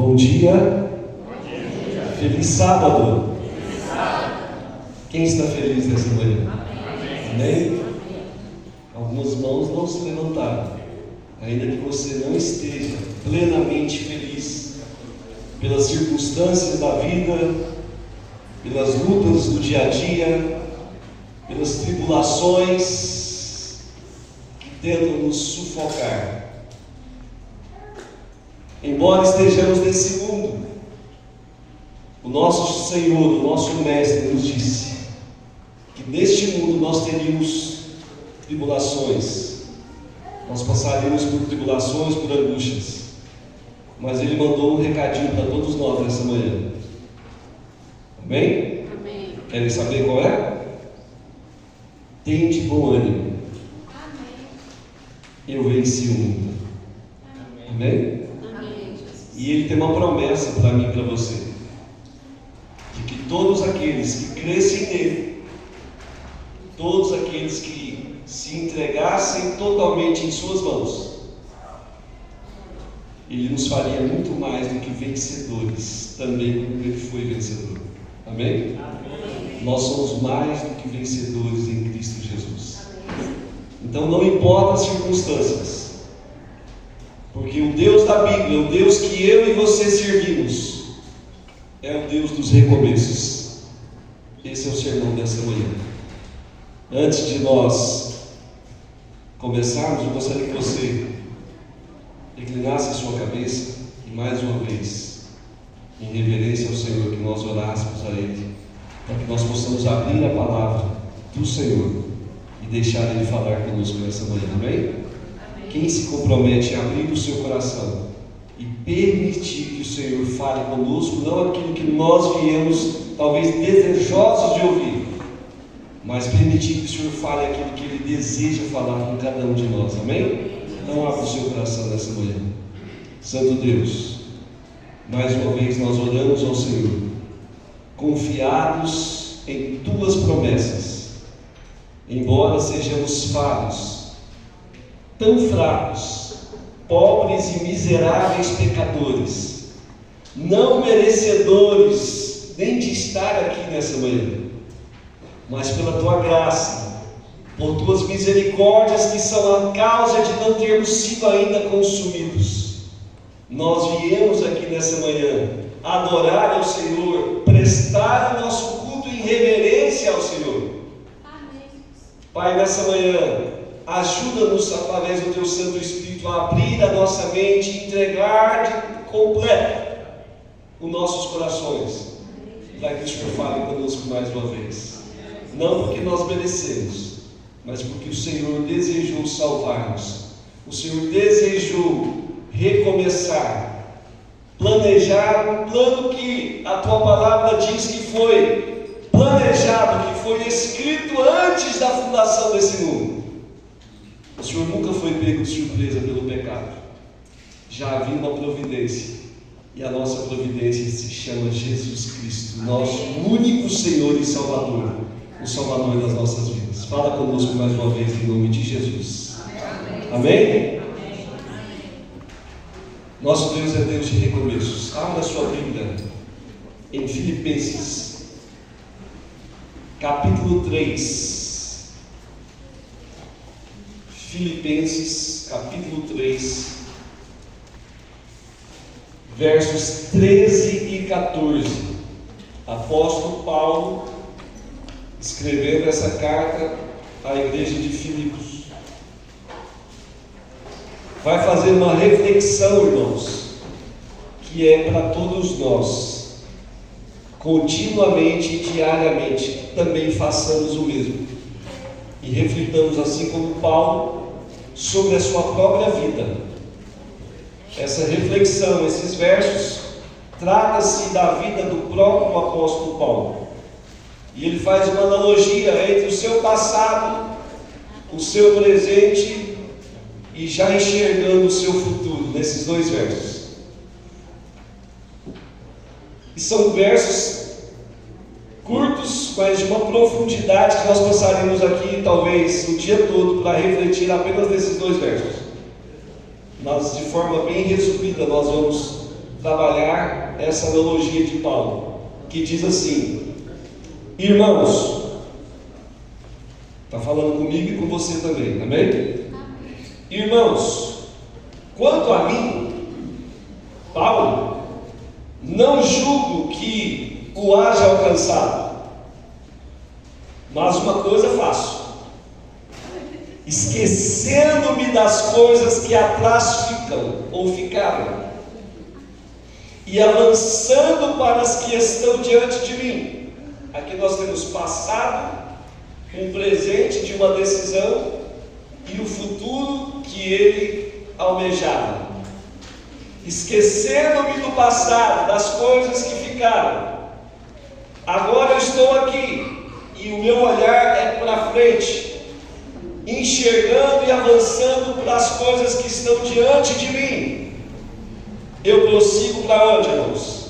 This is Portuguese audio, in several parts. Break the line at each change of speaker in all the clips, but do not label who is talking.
Bom dia. Feliz sábado. Quem está feliz nessa manhã? Amém? Algumas mãos não se levantaram. Ainda que você não esteja plenamente feliz pelas circunstâncias da vida, pelas lutas do dia a dia, pelas tribulações que tentam nos sufocar. Embora estejamos nesse mundo, o nosso Senhor, o nosso Mestre nos disse que neste mundo nós teríamos tribulações, nós passaríamos por tribulações, por angústias, mas Ele mandou um recadinho para todos nós nessa manhã. Amém?
Amém.
Querem saber qual é? Tende bom ânimo.
Amém.
Eu venci o mundo. Amém?
Amém, Jesus.
E Ele tem uma promessa para mim e para você, de que todos aqueles que crescem nele, todos aqueles que se entregassem totalmente em suas mãos, Ele nos faria muito mais do que vencedores, também como Ele foi vencedor. Amém?
Amém.
Nós somos mais do que vencedores em Cristo Jesus. Então não importa as circunstâncias, porque o Deus da Bíblia, o Deus que eu e você servimos, é o Deus dos recomeços. Esse é o sermão dessa manhã. Antes de nós começarmos, eu gostaria que você inclinasse a sua cabeça e mais uma vez, em reverência ao Senhor, que nós orássemos a Ele, para que nós possamos abrir a palavra do Senhor e deixar Ele falar conosco nessa manhã. Amém? Quem se compromete a abrir o seu coração e permitir que o Senhor fale conosco, não aquilo que nós viemos talvez desejosos de ouvir, mas permitir que o Senhor fale aquilo que Ele deseja falar com cada um de nós. Amém? Então abra o seu coração nessa manhã. Santo Deus, mais uma vez nós oramos ao Senhor, confiados em Tuas promessas, embora sejamos falhos, tão fracos, pobres e miseráveis pecadores, não merecedores nem de estar aqui nessa manhã, mas pela Tua graça, por Tuas misericórdias que são a causa de não termos sido ainda consumidos, nós viemos aqui nessa manhã adorar ao Senhor, prestar o nosso culto em reverência ao Senhor.
Amém.
Pai, nessa manhã, ajuda-nos através do Teu Santo Espírito a abrir a nossa mente e entregar de completo os nossos corações, para que o Senhor fale conosco mais uma vez. Não porque nós merecemos, mas porque o Senhor desejou salvar-nos. O Senhor desejou recomeçar, planejar um plano que a Tua palavra diz que foi planejado, que foi escrito antes da fundação desse mundo. O Senhor nunca foi pego de surpresa pelo pecado. Já havia uma providência, e a nossa providência se chama Jesus Cristo, nosso único Senhor e Salvador, o Salvador das nossas vidas. Fala conosco mais uma vez em nome de Jesus. Amém? Nosso Deus é Deus de recomeços. Abra sua Bíblia em Filipenses, capítulo 3. Filipenses, capítulo 3, versos 13 e 14. Apóstolo Paulo escrevendo essa carta à igreja de Filipos. Vai fazer uma reflexão, irmãos, que é para todos nós, continuamente e diariamente, que também façamos o mesmo. E reflitamos, assim como Paulo, sobre a sua própria vida. Essa reflexão, esses versos, trata-se da vida do próprio apóstolo Paulo. E ele faz uma analogia entre o seu passado, o seu presente e já enxergando o seu futuro, nesses dois versos. E são versos curtos, mas de uma profundidade que nós passaremos aqui, talvez, o dia todo, para refletir apenas nesses dois versos. Mas, de forma bem resumida, nós vamos trabalhar essa analogia de Paulo, que diz assim: irmãos, está falando comigo e com você também, amém? Irmãos, quanto a mim, Paulo, não julgo que o haja alcançado, mas uma coisa faço, esquecendo-me das coisas que atrás ficam ou ficaram, e avançando para as que estão diante de mim. Aqui nós temos passado, um presente de uma decisão e o futuro que ele almejava. Esquecendo-me do passado, das coisas que ficaram, agora eu estou aqui e o meu olhar é para frente, enxergando e avançando para as coisas que estão diante de mim. Eu prossigo para onde, irmãos?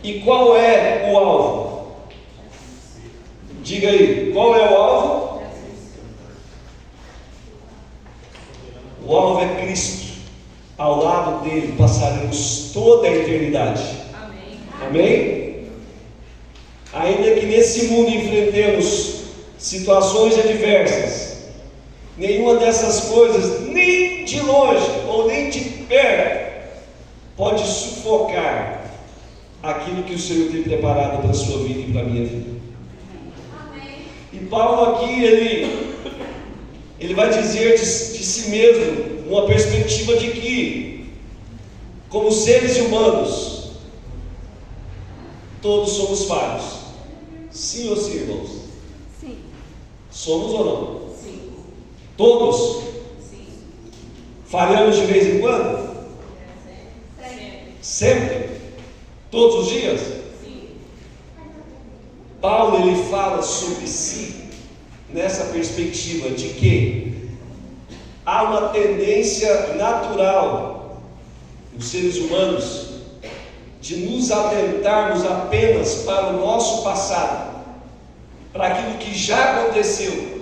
E qual é o alvo? Diga aí, qual é o alvo? O alvo é Cristo. Ao lado dele passaremos toda a eternidade. Amém? Amém? Ainda que nesse mundo enfrentemos situações adversas, nenhuma dessas coisas, nem de longe ou nem de perto, pode sufocar aquilo que o Senhor tem preparado para a sua vida e para a minha vida. Amém. E Paulo aqui, ele vai dizer de si mesmo, numa perspectiva de que, como seres humanos, todos somos falhos. Sim ou sim, irmãos?
Sim.
Somos ou não?
Sim.
Todos?
Sim.
Falhamos de vez em quando?
Sempre.
Sempre? Todos os dias?
Sim.
Paulo, ele fala sobre si nessa perspectiva de que há uma tendência natural dos seres humanos de nos atentarmos apenas para o nosso passado, para aquilo que já aconteceu.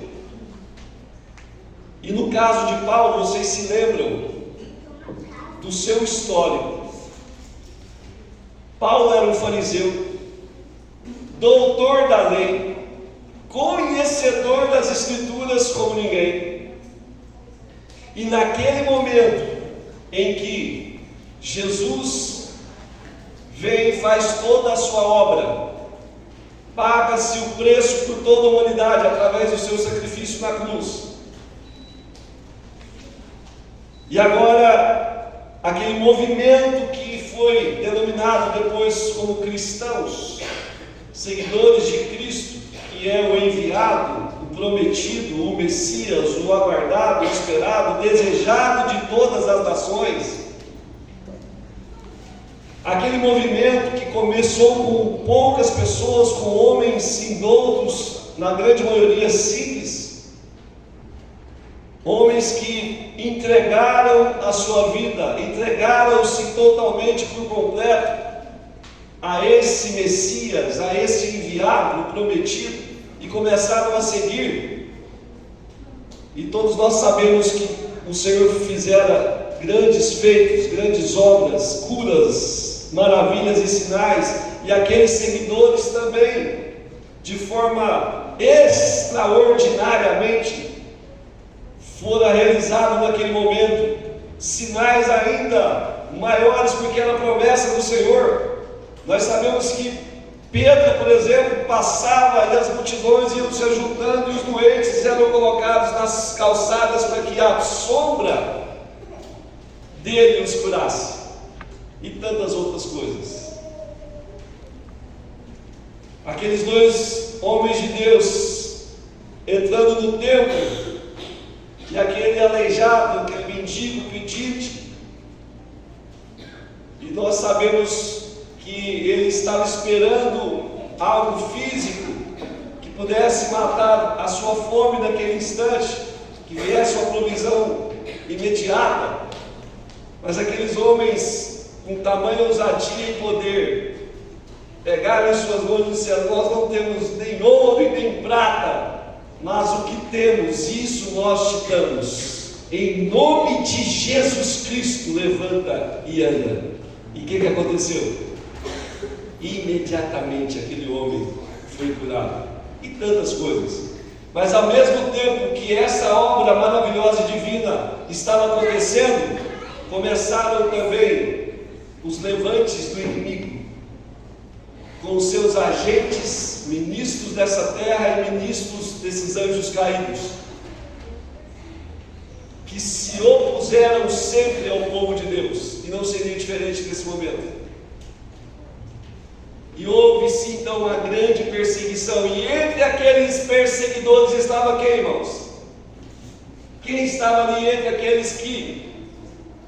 E no caso de Paulo, vocês se lembram do seu histórico. Paulo era um fariseu, doutor da lei, conhecedor das Escrituras como ninguém. E naquele momento em que Jesus vem e faz toda a sua obra, paga-se o preço por toda a humanidade através do seu sacrifício na cruz. E agora, aquele movimento que foi denominado depois como cristãos, seguidores de Cristo, que é o enviado, o prometido, o Messias, o aguardado, o esperado, o desejado de todas as nações. Aquele movimento que começou com poucas pessoas, com homens indoutos, na grande maioria simples, homens que entregaram a sua vida, entregaram-se totalmente por completo a esse Messias, a esse enviado, o prometido, e começaram a seguir. E todos nós sabemos que o Senhor fizera grandes feitos, grandes obras, curas, maravilhas e sinais, e aqueles seguidores também, de forma extraordinariamente, fora realizado naquele momento sinais ainda maiores, porque era a promessa do Senhor. Nós sabemos que Pedro, por exemplo, passava e as multidões iam se juntando e os doentes eram colocados nas calçadas para que a sombra dele os curasse, e tantas outras coisas. Aqueles dois homens de Deus entrando no templo, e aquele aleijado, aquele mendigo pedinte, e nós sabemos que ele estava esperando algo físico que pudesse matar a sua fome naquele instante, que viesse uma provisão imediata. Mas aqueles homens, com tamanha ousadia e poder, pegaram em suas mãos e disseram: nós não temos nem ouro e nem prata, mas o que temos, isso nós te damos. em nome de Jesus Cristo, levanta e anda. E o que aconteceu? Imediatamente aquele homem foi curado. E tantas coisas. Mas ao mesmo tempo que essa obra maravilhosa e divina estava acontecendo, começaram também os levantes do inimigo, com os seus agentes, ministros dessa terra e ministros desses anjos caídos, que se opuseram sempre ao povo de Deus, e não seria diferente nesse momento. E houve-se então uma grande perseguição, e entre aqueles perseguidores estava quem, irmãos? Quem estava ali entre aqueles que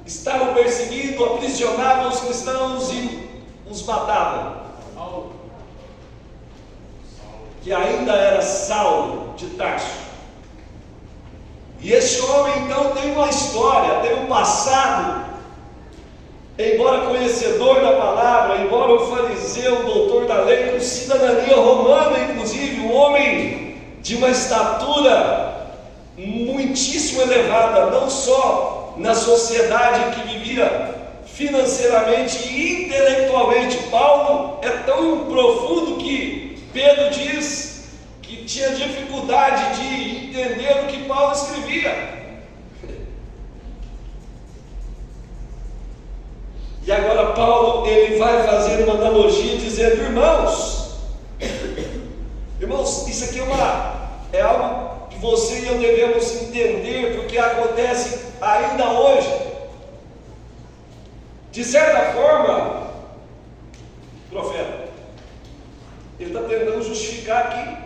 estavam perseguindo, aprisionavam os cristãos e os matavam? Que ainda era Saulo de Tarso. E esse homem então tem uma história, tem um passado. Embora conhecedor da palavra, embora um fariseu, doutor da lei, com cidadania romana, inclusive, um homem de uma estatura muitíssimo elevada, não só na sociedade que vivia financeiramente e intelectualmente. Paulo é tão profundo que Pedro diz que tinha dificuldade de entender o que Paulo escrevia. E agora Paulo, ele vai fazer uma analogia dizendo: irmãos, isso aqui é algo que você e eu devemos entender, porque acontece ainda hoje. De certa forma, profeta, ele está tentando justificar aqui,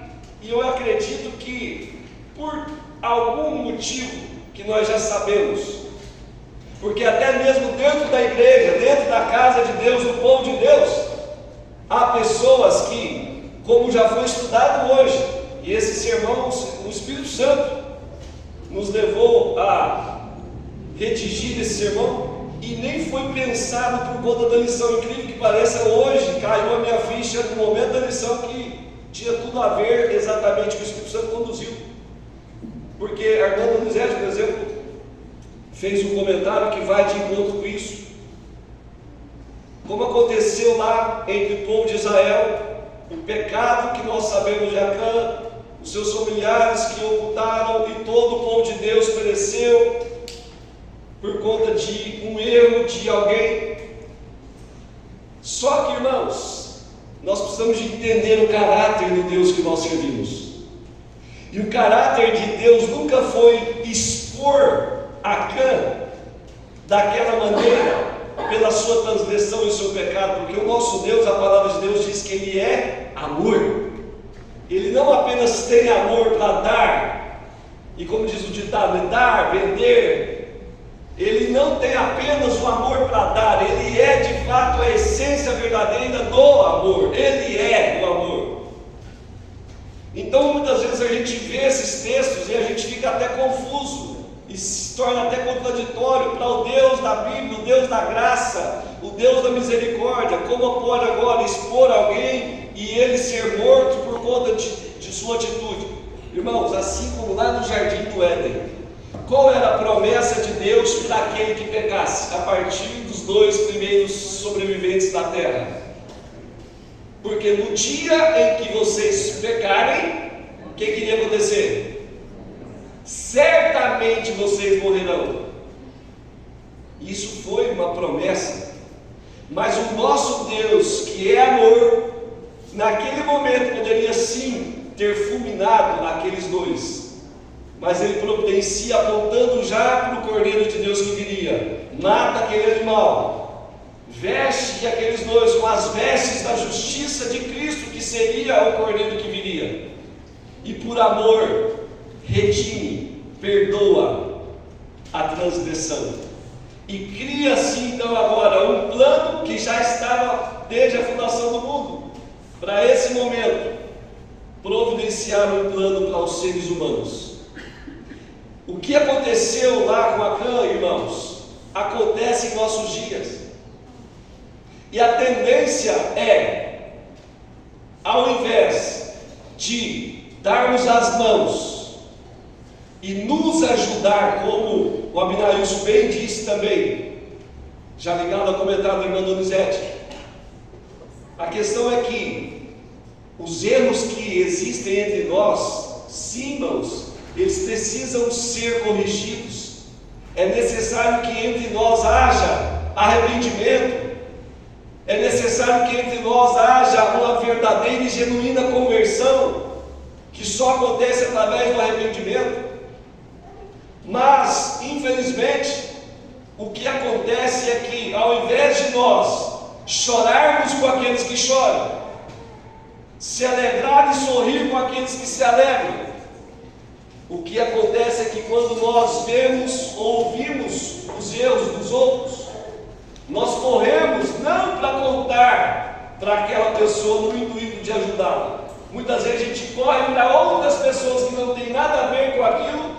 e eu acredito que por algum motivo que nós já sabemos, porque até mesmo dentro da igreja, dentro da casa de Deus, do povo de Deus, há pessoas que, como já foi estudado hoje, e esse sermão, o Espírito Santo nos levou a redigir esse sermão, e nem foi pensado por conta da lição. Incrível que pareça, hoje caiu a minha ficha no momento da lição que tinha tudo a ver exatamente com o Espírito Santo conduziu. Porque Armando Donizete, por exemplo, fez um comentário que vai de encontro com isso. Como aconteceu lá entre o povo de Israel, o pecado que nós sabemos de Acã, os seus familiares que ocultaram, e todo o povo de Deus pereceu por conta de um erro de alguém. Só que, irmãos, nós precisamos de entender o caráter do Deus que nós servimos. E o caráter de Deus nunca foi expor Acã daquela maneira, pela sua transgressão e o seu pecado, porque o nosso Deus, a palavra de Deus diz que Ele é amor. Ele não apenas tem amor para dar, e como diz o ditado, dar, vender. Ele não tem apenas o amor para dar, Ele é de fato a essência verdadeira do amor. Ele é o amor. Então muitas vezes a gente vê esses textos e a gente fica até confuso, e se torna até contraditório para o Deus da Bíblia, o Deus da graça, o Deus da misericórdia. Como pode agora expor alguém e ele ser morto por conta de sua atitude? Irmãos, assim como lá no Jardim do Éden, qual era a promessa de Deus para aquele que pecasse, a partir dos 2 primeiros sobreviventes da terra? Porque no dia em que vocês pecarem, o que iria acontecer? Certamente vocês morrerão. Isso foi uma promessa. Mas o nosso Deus, que é amor, naquele momento poderia sim ter fulminado aqueles dois, mas Ele providencia, apontando já para o Cordeiro de Deus que viria. Mata aquele animal, veste aqueles dois com as vestes da justiça de Cristo, que seria o Cordeiro que viria, e por amor redime, perdoa a transgressão, e cria assim então agora um plano que já estava desde a fundação do mundo, para esse momento providenciar um plano para os seres humanos. O que aconteceu lá com Acã, irmãos, acontece em nossos dias, e a tendência é, ao invés de darmos as mãos e nos ajudar, como o Abinailson bem disse também, já ligado ao comentário do irmão Donizete. A questão é que os erros que existem entre nós, sim, irmãos, eles precisam ser corrigidos. É necessário que entre nós haja arrependimento. É necessário que entre nós haja uma verdadeira e genuína conversão, que só acontece através do arrependimento. Mas, infelizmente, o que acontece é que, ao invés de nós chorarmos com aqueles que choram, se alegrar e sorrir com aqueles que se alegram, o que acontece é que quando nós vemos ou ouvimos os erros dos outros, nós corremos não para contar para aquela pessoa no intuito de ajudá-la. Muitas vezes a gente corre para outras pessoas que não tem nada a ver com aquilo,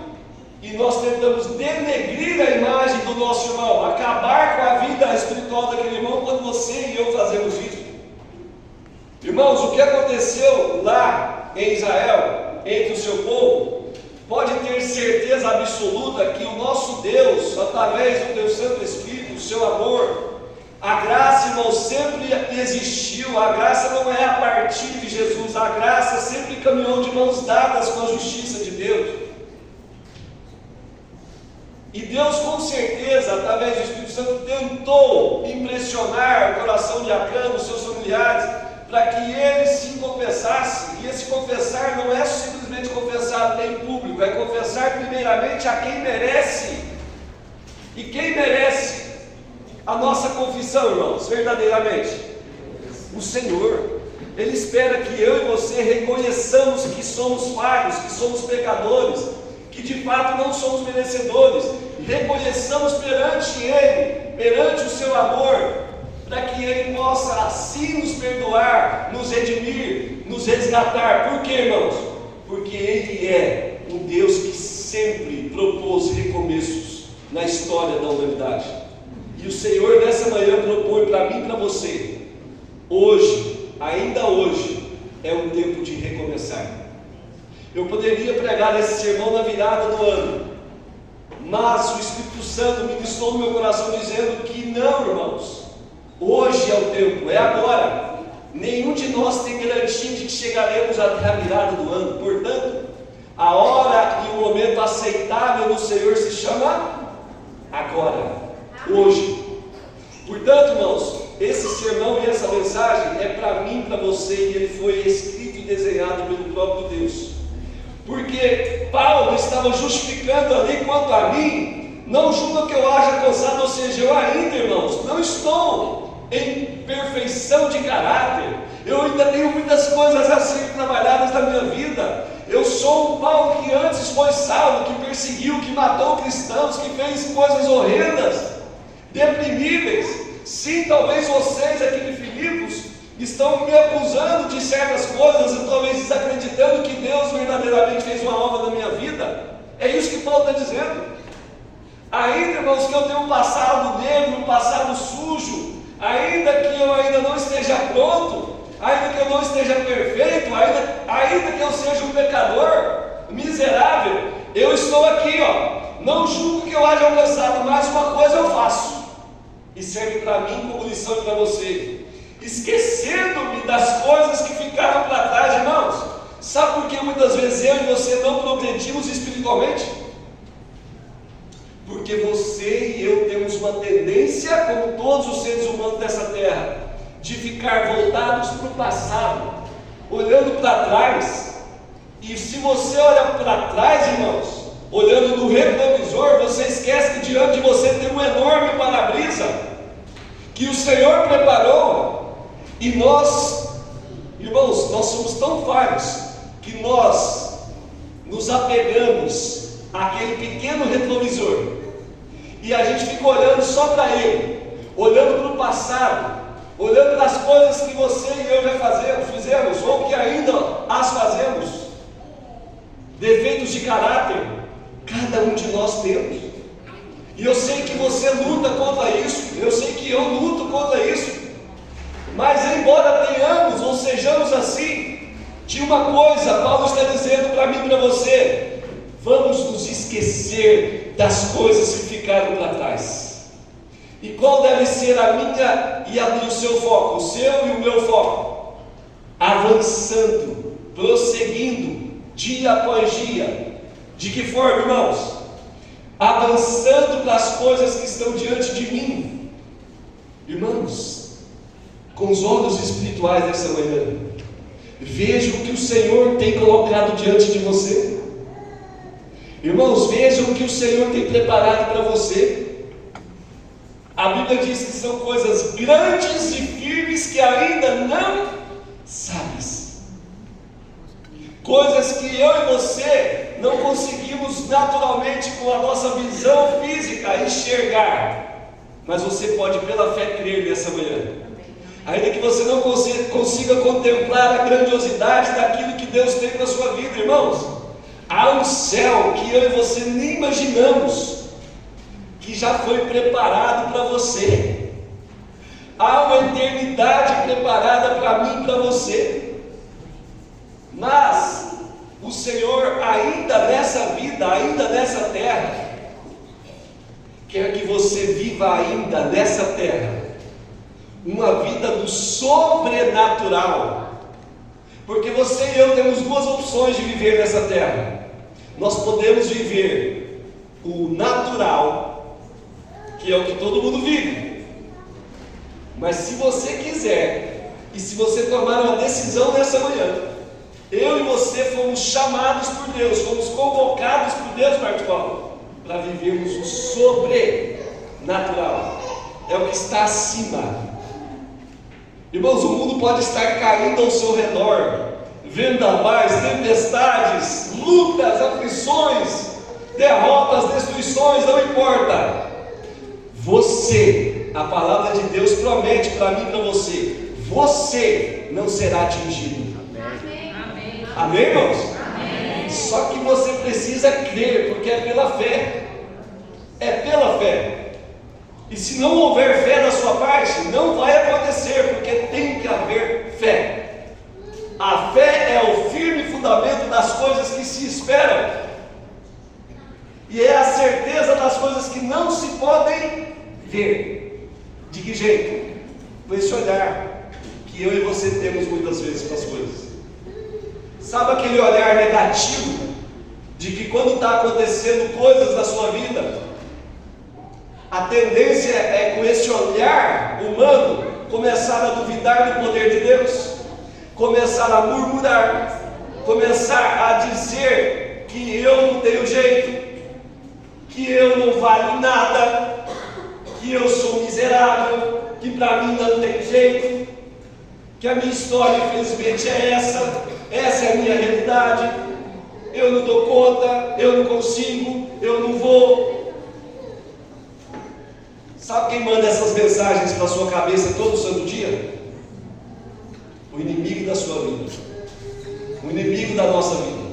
e nós tentamos denegrir a imagem do nosso irmão, acabar com a vida espiritual daquele irmão, quando você e eu fazemos isso. Irmãos, o que aconteceu lá em Israel, entre o seu povo, pode ter certeza absoluta que o nosso Deus, através do teu Santo Espírito, o seu amor, a graça, irmão, sempre existiu. A graça não é a partir de Jesus, a graça sempre caminhou de mãos dadas com a justiça de Deus. E Deus, com certeza, através do Espírito Santo, tentou impressionar o coração de Acã, os seus familiares, para que ele se confessasse. E esse confessar não é simplesmente confessar em público, é confessar primeiramente a quem merece. E quem merece a nossa confissão, irmãos, verdadeiramente? O Senhor. Ele espera que eu e você reconheçamos que somos falhos, que somos pecadores, que de fato não somos merecedores, reconheçamos perante Ele, perante o seu amor, para que Ele possa assim nos perdoar, nos redimir, nos resgatar. Por quê, irmãos? Porque Ele é um Deus que sempre propôs recomeços na história da humanidade. E o Senhor nessa manhã propõe para mim e para você, hoje, ainda hoje, é um tempo de recomeçar. Eu poderia pregar esse sermão na virada do ano, mas o Espírito Santo ministrou no meu coração dizendo que não, irmãos, hoje é o tempo, é agora. Nenhum de nós tem garantia de que chegaremos até a virada do ano. Portanto, a hora e o momento aceitável do Senhor se chama agora, hoje. Portanto, irmãos, esse sermão e essa mensagem é para mim, para você, e ele foi escrito e desenhado pelo próprio Deus. Porque Paulo estava justificando ali quanto a mim, não julga que eu haja alcançado, ou seja, eu ainda, irmãos, não estou em perfeição de caráter, eu ainda tenho muitas coisas a serem trabalhadas na minha vida. Eu sou um Paulo que antes foi Saulo, que perseguiu, que matou cristãos, que fez coisas horrendas, deprimíveis. Sim, talvez vocês aqui de Filipos estão me acusando de certas coisas, e talvez desacreditando que Deus verdadeiramente fez uma obra na minha vida. É isso que Paulo está dizendo. Ainda, irmãos, que eu tenho um passado negro, um passado sujo, ainda que eu ainda não esteja pronto, ainda que eu não esteja perfeito, ainda que eu seja um pecador miserável, eu estou aqui, não julgo que eu haja alcançado, mas uma coisa eu faço, e serve para mim como lição e para você: esquecendo-me das coisas que ficaram para trás. Irmãos, sabe por que muitas vezes eu e você não progredimos espiritualmente? Porque você e eu temos uma tendência, como todos os seres humanos dessa terra, de ficar voltados para o passado, olhando para trás. E se você olha para trás, irmãos, olhando no retrovisor, você esquece que diante de você tem um enorme para-brisa que o Senhor preparou. E nós, irmãos, nós somos tão falhos que nós nos apegamos àquele pequeno retrovisor e a gente fica olhando só para ele, olhando para o passado, olhando para as coisas que você e eu já fizemos ou que ainda as fazemos. Defeitos de caráter, cada um de nós temos, e eu sei que você luta contra isso, eu sei que eu luto contra isso. Mas embora tenhamos ou sejamos assim, de uma coisa Paulo está dizendo para mim e para você: vamos nos esquecer esquecer das coisas que ficaram para trás. E qual deve ser a minha e o seu foco? O seu e o meu foco? Avançando, prosseguindo, dia após dia. De que forma, irmãos? Avançando para as coisas que estão diante de mim. Irmãos, com os olhos espirituais dessa manhã, veja o que o Senhor tem colocado diante de você. Irmãos, vejam o que o Senhor tem preparado para você. A Bíblia diz que são coisas grandes e firmes que ainda não sabes. Coisas que eu e você não conseguimos naturalmente com a nossa visão física enxergar. Mas você pode pela fé crer nessa manhã. Ainda que você não consiga contemplar a grandiosidade daquilo que Deus tem na sua vida, irmãos. Há um céu que eu e você nem imaginamos, que já foi preparado para você. Há uma eternidade preparada para mim e para você. Mas o Senhor, ainda nessa vida, ainda nessa terra, quer que você viva ainda nessa terra uma vida do sobrenatural. Porque você e eu temos duas opções de viver nessa terra. Nós podemos viver o natural, que é o que todo mundo vive. Mas se você quiser, e se você tomar uma decisão nessa manhã, eu e você fomos chamados por Deus, fomos convocados por Deus, Marcos Paulo, para vivermos o sobrenatural. É o que está acima. Irmãos, o mundo pode estar caindo ao seu redor, vendavais, tempestades, lutas, aflições, derrotas, destruições, não importa. Você, a palavra de Deus promete para mim e para você, você não será atingido.
Amém.
Amém, irmãos?
Amém.
Só que você precisa crer, porque é pela fé. É pela fé. E se não houver fé da sua parte, não vai acontecer, porque tem que haver fé. A fé é o firme fundamento das coisas que se esperam, e é a certeza das coisas que não se podem ver. De que jeito? Com esse olhar que eu e você temos muitas vezes para as coisas. Sabe aquele olhar negativo, de que quando está acontecendo coisas na sua vida, a tendência é, com esse olhar humano, começar a duvidar do poder de Deus, começar a murmurar, começar a dizer que eu não tenho jeito, que eu não valho nada, que eu sou miserável, que para mim não tem jeito, que a minha história infelizmente é essa é a minha realidade, eu não dou conta, eu não consigo, eu não vou. Sabe quem manda essas mensagens para a sua cabeça todo santo dia? O inimigo da sua vida, o inimigo da nossa vida.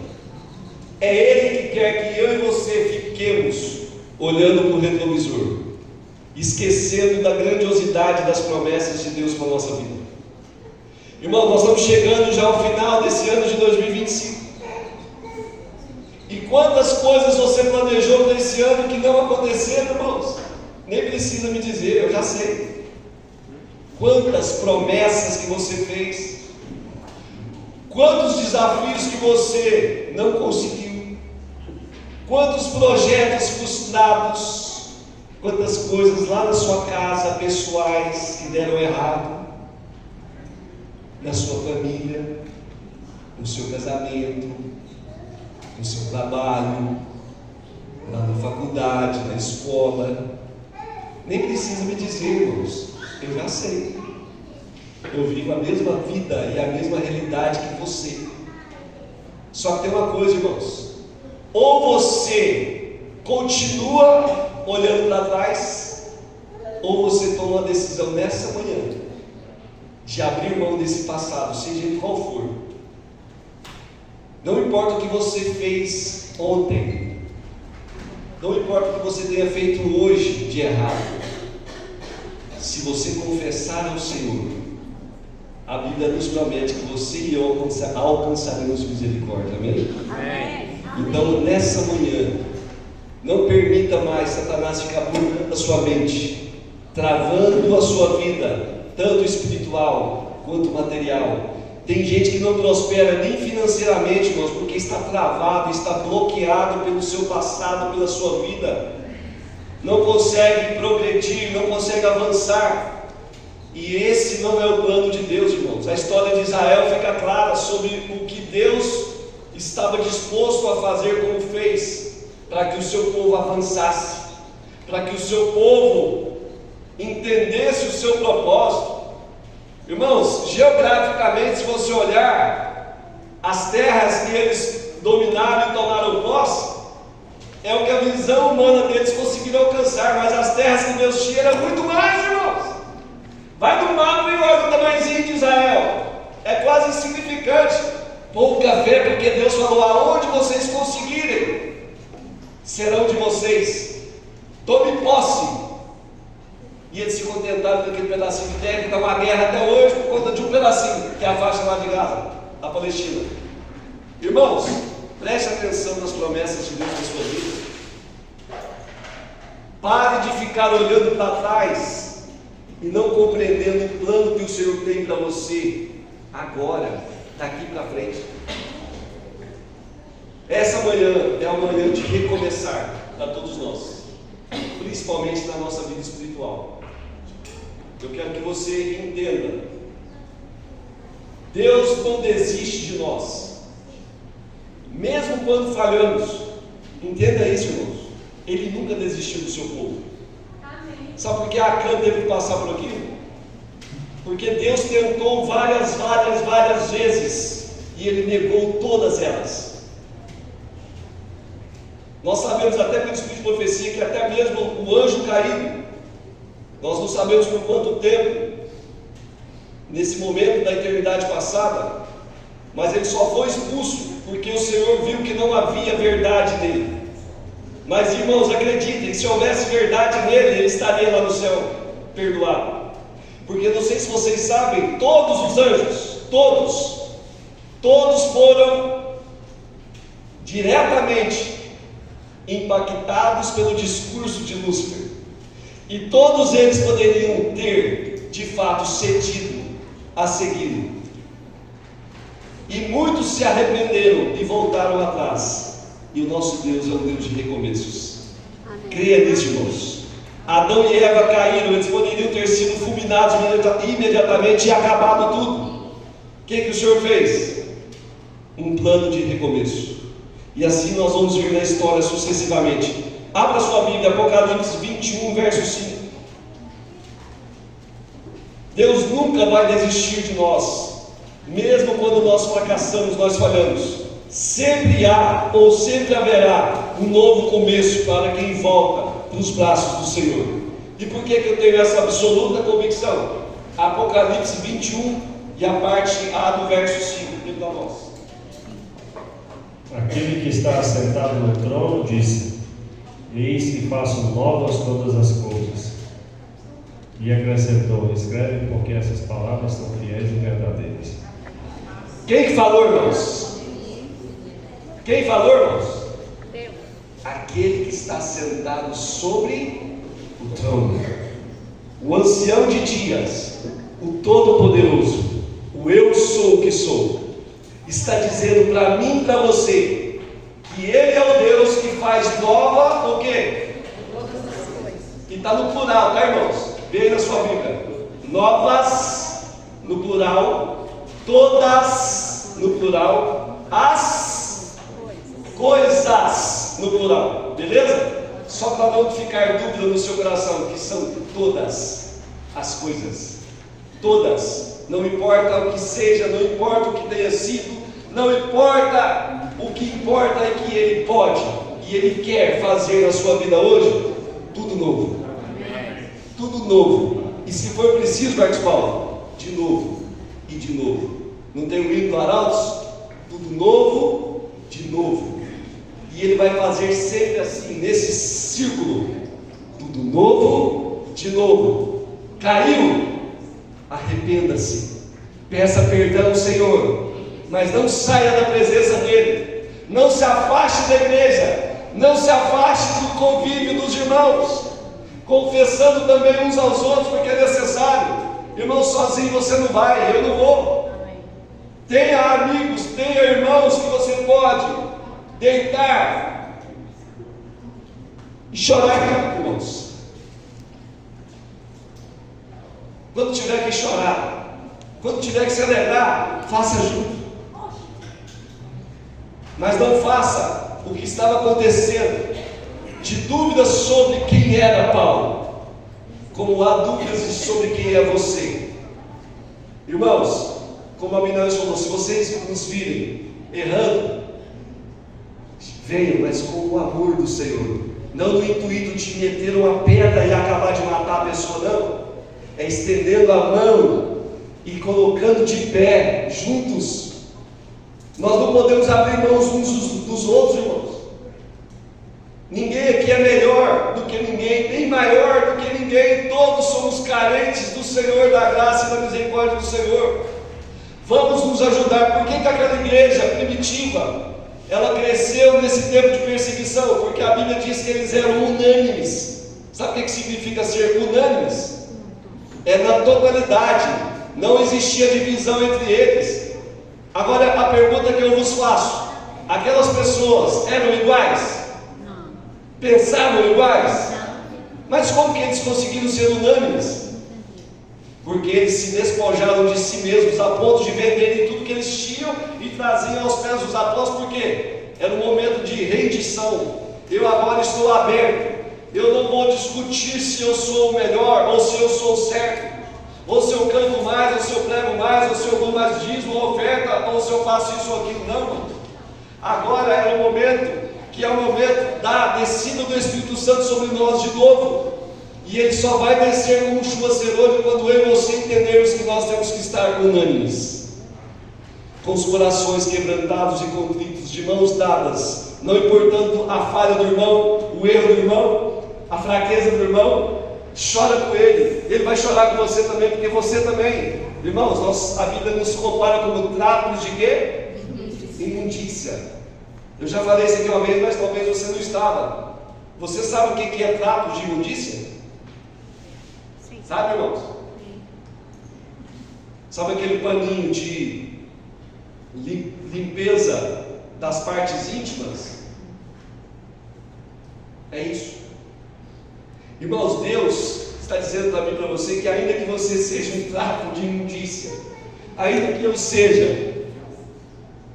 É ele que quer que eu e você fiquemos olhando para o retrovisor, esquecendo da grandiosidade das promessas de Deus para a nossa vida. Irmão, nós estamos chegando já ao final desse ano de 2025. E quantas coisas você planejou para esse ano que não aconteceram, irmãos? Nem precisa me dizer, eu já sei. Quantas promessas que você fez, quantos desafios que você não conseguiu, quantos projetos frustrados, quantas coisas lá na sua casa, pessoais, que deram errado, na sua família, no seu casamento, no seu trabalho, lá na faculdade, na escola. Nem precisa me dizer, irmãos, eu já sei. Eu vivo a mesma vida e a mesma realidade que você. Só que tem uma coisa, irmãos: ou você continua olhando para trás, ou você toma uma decisão nessa manhã de abrir mão desse passado, seja ele qual for. Não importa o que você fez ontem, não importa o que você tenha feito hoje de errado, se você confessar ao Senhor, a Bíblia nos promete que você e eu alcançaremos misericórdia. Amém?
Amém.
Então nessa manhã, Não permita mais Satanás ficar burlando a sua mente, travando a sua vida, tanto espiritual quanto material. Tem gente que não prospera nem financeiramente, irmãos, porque está travado, está bloqueado pelo seu passado, pela sua vida. Não consegue progredir, não consegue avançar. E esse não é o plano de Deus, irmãos. A história de Israel fica clara sobre o que Deus estava disposto a fazer como fez, para que o seu povo avançasse, para que o seu povo entendesse o seu propósito. Irmãos, geograficamente, se você olhar as terras que eles dominaram e tomaram posse, é o que a visão humana deles conseguiram alcançar, mas as terras que Deus tinha eram muito mais, irmãos. Vai no mapa e olha o tamanhozinho de Israel, é quase insignificante. Pouca fé, porque Deus falou: aonde vocês conseguirem, serão de vocês, tome posse. E eles se contentaram com aquele pedacinho de terra, que está uma guerra até hoje por conta de um pedacinho, que é a faixa lá de Gaza, a Palestina. Irmãos, preste atenção nas promessas de Deus na sua vida. Pare de ficar olhando para trás e não compreendendo o plano que o Senhor tem para você agora, daqui para frente. Essa manhã é uma manhã de recomeçar para todos nós, principalmente na nossa vida espiritual. Eu quero que você entenda: Deus não desiste de nós, mesmo quando falhamos. Entenda isso, irmãos. Ele nunca desistiu do seu povo. Amém. Sabe por que Acã teve que passar por aquilo? Porque Deus tentou várias vezes e ele negou todas elas. Nós sabemos até pelo Espírito de profecia que até mesmo o anjo caído, nós não sabemos por quanto tempo, nesse momento da eternidade passada, mas ele só foi expulso porque o Senhor viu que não havia verdade nele. Mas, irmãos, acreditem, se houvesse verdade nele, ele estaria lá no céu, perdoado. Porque não sei se vocês sabem, todos os anjos, todos foram diretamente impactados pelo discurso de Lúcifer, e todos eles poderiam ter de fato cedido a segui-lo, e muitos se arrependeram e voltaram atrás. E o nosso Deus é um Deus de recomeços. Amém. Creia nisso, irmãos. Adão e Eva caíram, eles poderiam ter sido fulminados imediatamente e acabado tudo. O que o Senhor fez? Um plano de recomeço. E assim nós vamos ver na história sucessivamente. Abra sua Bíblia, Apocalipse 21, verso 5. Deus nunca vai desistir de nós, mesmo quando nós fracassamos, nós falhamos. Sempre há ou sempre haverá um novo começo para quem volta para os braços do Senhor. E por que eu tenho essa absoluta convicção? Apocalipse 21 e a parte A do verso 5. Diga para nós.
Aquele que está assentado no trono disse: eis que faço novas todas as coisas. E acrescentou: escreve, porque essas palavras são fiéis e verdadeiras.
Quem que falou, irmãos? Quem falou, irmãos?
Deus.
Aquele que está sentado sobre o trono, o ancião de dias, o todo-poderoso, o eu sou o que sou, está dizendo para mim e para você que Ele é o Deus que faz nova o quê?
Todas as coisas.
E está no plural, tá, irmãos? Veja na sua Bíblia: novas no plural, todas no plural, as coisas no plural, beleza? Só para não ficar dúvida no seu coração, que são todas as coisas, todas, não importa o que seja, não importa o que tenha sido, não importa, o que importa é que Ele pode e Ele quer fazer na sua vida hoje tudo novo, tudo novo. E se for preciso, Marcos Paulo, de novo e de novo. Não tem o hino do Arautos? Tudo novo, de novo. E Ele vai fazer sempre assim, nesse círculo: tudo novo, de novo. Caiu? Arrependa-se, peça perdão ao Senhor, mas não saia da presença dEle, não se afaste da igreja, não se afaste do do convívio dos irmãos, confessando também uns aos outros, porque é necessário. Irmão, sozinho você não vai, eu não vou. Tenha amigos, tenha irmãos que você pode deitar e chorar, irmãos. Quando tiver que chorar, quando tiver que se alegrar, faça junto. Mas não faça o que estava acontecendo, de dúvidas sobre quem era Paulo, como há dúvidas sobre quem é você. Irmãos, como a menina falou, se vocês nos virem errando, venham, mas com o amor do Senhor, não no intuito de meter uma pedra e acabar de matar a pessoa, não. É estendendo a mão e colocando de pé, juntos. Nós não podemos abrir mãos uns dos outros, irmãos. Ninguém aqui é melhor do que ninguém, nem maior do que ninguém. Todos somos carentes do Senhor, da graça e da misericórdia do Senhor. Vamos nos ajudar. Por que aquela igreja primitiva, ela cresceu nesse tempo de perseguição? Porque a Bíblia diz que eles eram unânimes. Sabe o que significa ser unânimes? É na totalidade, não existia divisão entre eles. Agora a pergunta que eu vos faço: aquelas pessoas eram iguais?
Não.
Pensavam iguais?
Não.
Mas como que eles conseguiram ser unânimes? Porque eles se despojaram de si mesmos a ponto de venderem tudo que eles tinham e traziam aos pés dos apóstolos. Por quê? Era um momento de rendição. Eu agora estou aberto. Eu não vou discutir se eu sou o melhor, ou se eu sou o certo, ou se eu canto mais, ou se eu prego mais, ou se eu dou mais dízimo, ou oferta, ou se eu faço isso ou aquilo. Não, irmão. Agora é o momento que é o momento da descida do Espírito Santo sobre nós de novo. E ele só vai descer como chuva serôdia quando eu e você entendermos que nós temos que estar unânimes, com os corações quebrantados e contritos, de mãos dadas, não importando a falha do irmão, o erro do irmão, a fraqueza do irmão. Chora com ele, ele vai chorar com você também, porque você também, irmãos, a Bíblia nos compara como trapos de quê? Imundícia. Eu já falei isso aqui uma vez, mas talvez você não estava. Você sabe o que é trapos de imundícia?
Sim.
Sabe, irmãos?
Sim.
Sabe aquele paninho de limpeza das partes íntimas? É isso. Irmãos, Deus está dizendo também para você que ainda que você seja um trapo de imundícia, ainda que eu seja,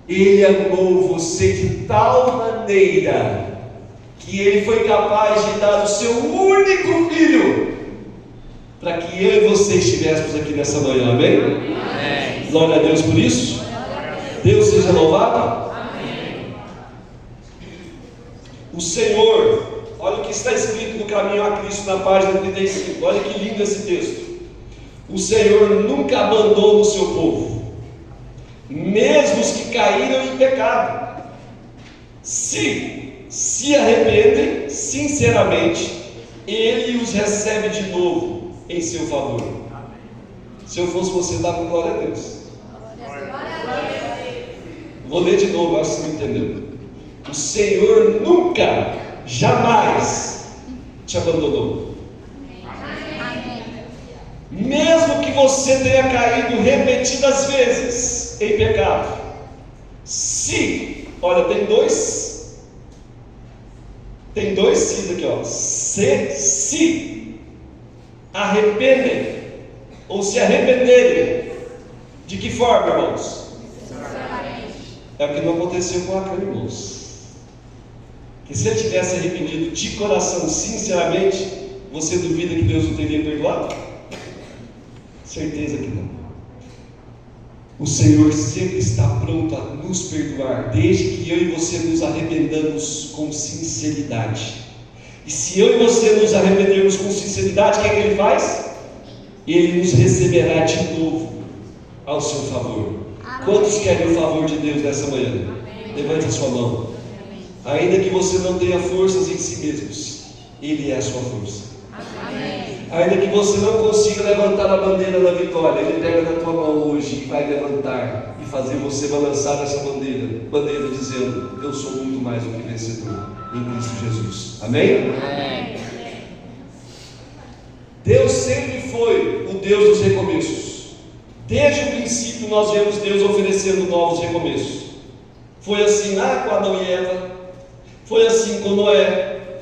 Ele amou você de tal maneira que Ele foi capaz de dar o seu único Filho para que eu e você estivéssemos aqui nessa manhã, amém? Amém. Glória a Deus por isso. Deus seja louvado. Amém. O Senhor, olha o que está escrito no Caminho a Cristo na página 35, olha que lindo esse texto. O Senhor nunca abandonou o seu povo, mesmo os que caíram em pecado, se arrependem sinceramente, Ele os recebe de novo em seu favor. Se eu fosse você, dava glória a Deus. Vou ler de novo, acho que você não entendeu. O Senhor nunca, jamais te abandonou. Mesmo que você tenha caído repetidas vezes em pecado, olha, tem dois se aqui, ó. Se arrependem ou se arrependerem, de que forma, irmãos? É o que não aconteceu com Acã, irmãos. Que se ele tivesse arrependido de coração, sinceramente, você duvida que Deus não teria perdoado? Certeza que não. O Senhor sempre está pronto a nos perdoar, desde que eu e você nos arrependamos com sinceridade. E se eu e você nos arrependermos com sinceridade, o que é que Ele faz? Ele nos receberá de novo ao seu favor. Quantos querem o favor de Deus nessa manhã? Levante a sua mão. Ainda que você não tenha forças em si mesmos, Ele é a sua força.
Amém.
Ainda que você não consiga levantar a bandeira da vitória, Ele pega na tua mão hoje e vai levantar e fazer você balançar essa bandeira dizendo: eu sou muito mais do que vencedor em Cristo Jesus. Amém?
Amém.
Deus sempre foi o Deus dos recomeços. Desde o princípio nós vemos Deus oferecendo novos recomeços. Foi assim lá com Adão e Eva, foi assim com Noé,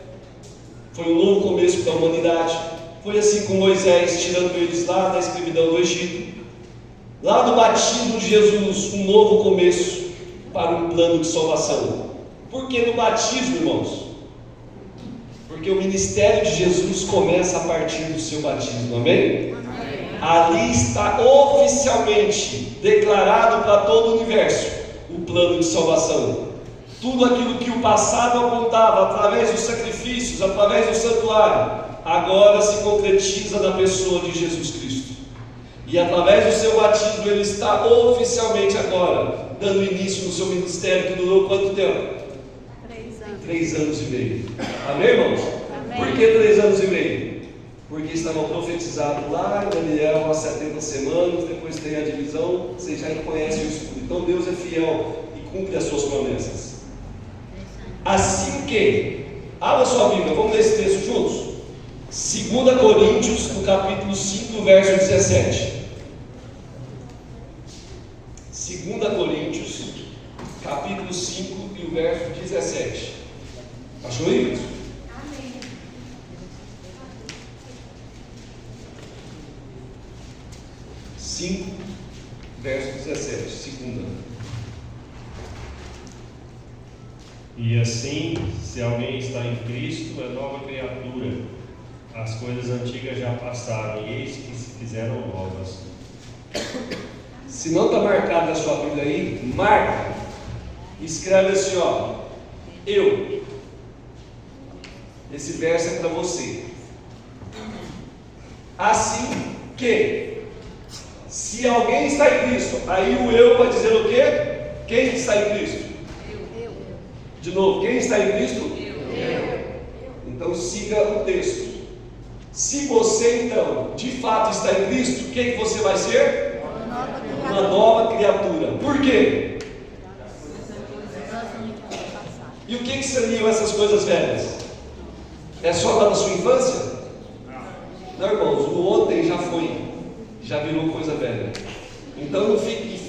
foi um novo começo para a humanidade. Foi assim com Moisés, tirando eles lá da escravidão do Egito. Lá no batismo de Jesus, um novo começo para um plano de salvação. Por que no batismo, irmãos? Porque o ministério de Jesus começa a partir do seu batismo, amém? Ali está oficialmente declarado para todo o universo o plano de salvação. Tudo aquilo que o passado apontava através dos sacrifícios, através do santuário, agora se concretiza na pessoa de Jesus Cristo. E através do seu batismo ele está oficialmente agora dando início no seu ministério, que durou quanto tempo?
3 anos.
3 anos e meio. Amém, irmãos?
Amém.
Por que 3 anos e meio? Porque estava profetizado lá em Daniel há 70 semanas, depois tem a divisão, você já conhece o estudo. Então Deus é fiel e cumpre as suas promessas. Assim que, abra sua Bíblia, vamos ler esse texto juntos? 2 Coríntios, no capítulo 5, verso 17. 2 Coríntios, capítulo 5 e o verso 17. Achou isso?
Amém.
5, verso 17, segunda.
E assim, se alguém está em Cristo, é nova criatura. As coisas antigas já passaram, e eis que se fizeram novas.
Se não está marcado na sua Bíblia aí, marca. Escreve assim, ó. Eu. Esse verso é para você. Assim que, se alguém está em Cristo, aí o eu vai dizer o quê? Quem está em Cristo?
Eu.
De novo, quem está em Cristo?
Eu.
Então siga o texto. Se você então, de fato está em Cristo, o que você vai ser? Uma nova criatura. Por quê? E o que seriam essas coisas velhas? É só lá da sua infância? Não, irmãos, o ontem já foi, já virou coisa velha. Então não fique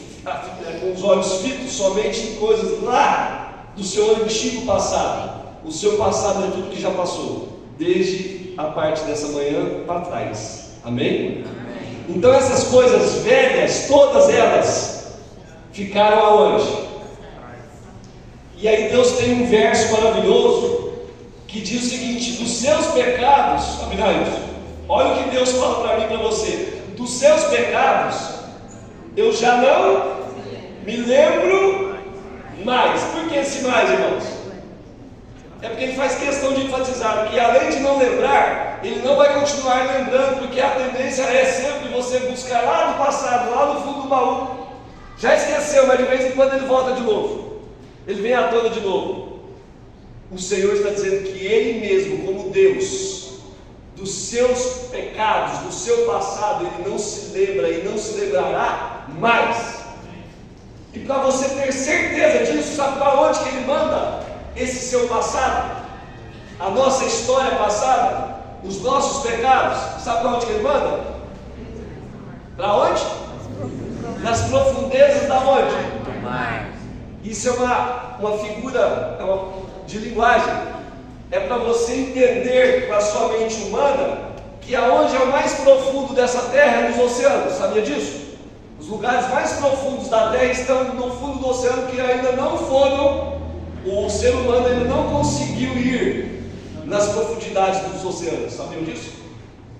com os olhos fitos somente em coisas lá do seu antigo passado. O seu passado é tudo que já passou, desde a parte dessa manhã para trás. Amém? Então essas coisas velhas, todas elas, ficaram aonde? E aí Deus tem um verso maravilhoso que diz o seguinte: dos seus pecados, Abinaios, olha o que Deus fala para mim e para você: dos seus pecados eu já não me lembro mais. Por que esse mais, irmãos? É porque ele faz questão de enfatizar que, além de não lembrar, ele não vai continuar lembrando, porque a tendência é sempre você buscar lá no passado, lá no fundo do baú. Já esqueceu, mas de vez em quando ele volta de novo, ele vem à tona de novo. O Senhor está dizendo que Ele mesmo, como Deus, dos seus pecados, do seu passado, Ele não se lembra e não se lembrará mais. E para você ter certeza disso, sabe para onde que Ele manda esse seu passado? A nossa história passada, os nossos pecados, sabe para onde que Ele manda? Para onde? Nas profundezas da onde?
Do mar.
Isso é uma figura de linguagem. É para você entender com a sua mente humana que aonde é o mais profundo dessa terra é nos oceanos. Sabia disso? Os lugares mais profundos da terra estão no fundo do oceano, que ainda não foram, o ser humano ainda não conseguiu ir nas profundidades dos oceanos. Sabiam disso?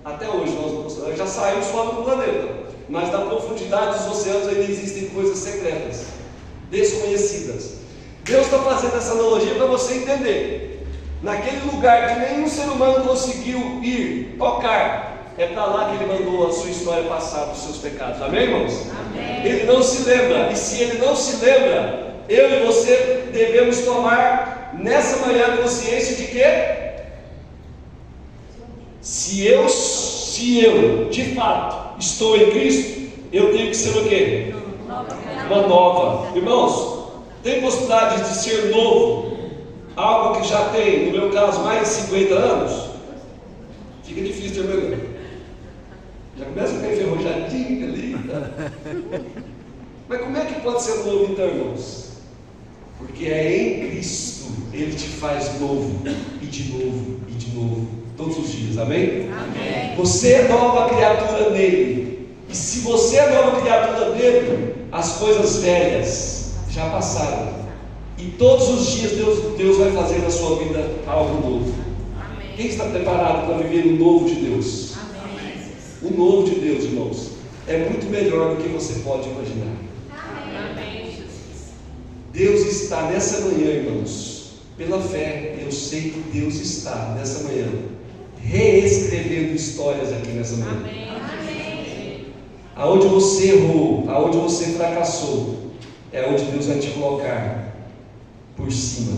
Até hoje nós já saímos fora do planeta, mas na profundidade dos oceanos ainda existem coisas secretas, desconhecidas. Deus está fazendo essa analogia para você entender. Naquele lugar que nenhum ser humano conseguiu ir, tocar, é para lá que Ele mandou a sua história passada, os seus pecados. Amém, irmãos?
Amém.
Ele não se lembra, e se Ele não se lembra, eu e você devemos tomar nessa manhã consciência de que se se eu, de fato, estou em Cristo, eu tenho que ser o quê? Uma nova. Irmãos, tem possibilidade de ser novo algo que já tem, no meu caso, mais de 50 anos? Fica difícil terminar. Já começa a ficar enferrujadinho ali. Tá? Mas como é que pode ser novo então, irmãos? Porque é em Cristo, Ele te faz novo, e de novo, e de novo, todos os dias, amém?
Amém.
Você é nova criatura nele, e se você é nova criatura nele, as coisas velhas já passaram, e todos os dias Deus vai fazer na sua vida algo novo.
Amém.
Quem está preparado para viver o novo de Deus?
Amém.
O novo de Deus, irmãos, é muito melhor do que você pode imaginar.
Amém.
Deus está nessa manhã, irmãos, pela fé, eu sei que Deus está nessa manhã, reescrevendo histórias aqui nessa manhã.
Amém.
Aonde você errou, aonde você fracassou, é onde Deus vai te colocar por cima,